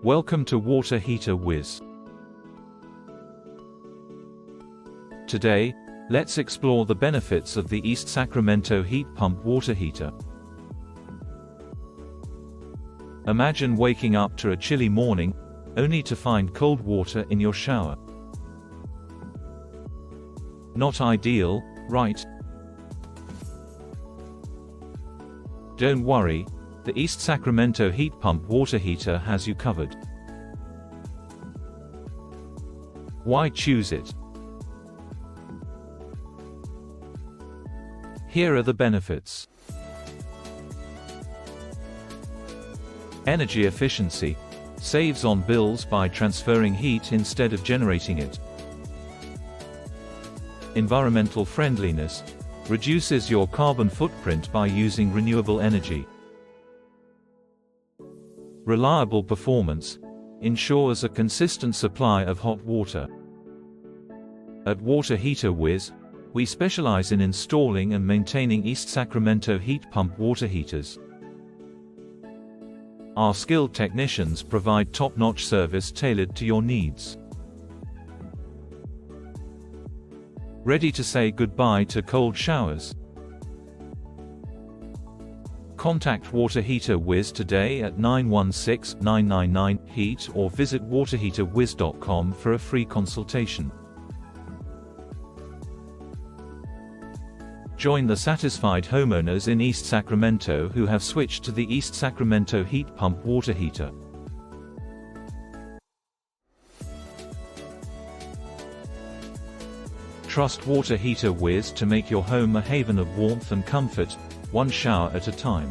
Welcome to Water Heater Wiz. Today, let's explore the benefits of the East Sacramento heat pump water heater. Imagine waking up to a chilly morning, only to find cold water in your shower. Not ideal, right? Don't worry, the East Sacramento heat pump water heater has you covered. Why choose it? Here are the benefits. Energy efficiency. Saves on bills by transferring heat instead of generating it. Environmental friendliness. Reduces your carbon footprint by using renewable energy. Reliable performance. Ensures a consistent supply of hot water. At Water Heater Wiz, we specialize in installing and maintaining East Sacramento heat pump water heaters. Our skilled technicians provide top-notch service tailored to your needs. Ready to say goodbye to cold showers? Contact Water Heater Wiz today at 916-999-HEAT or visit waterheaterwiz.com for a free consultation. Join the satisfied homeowners in East Sacramento who have switched to the East Sacramento heat pump water heater. Trust Water Heater Wiz to make your home a haven of warmth and comfort, one shower at a time.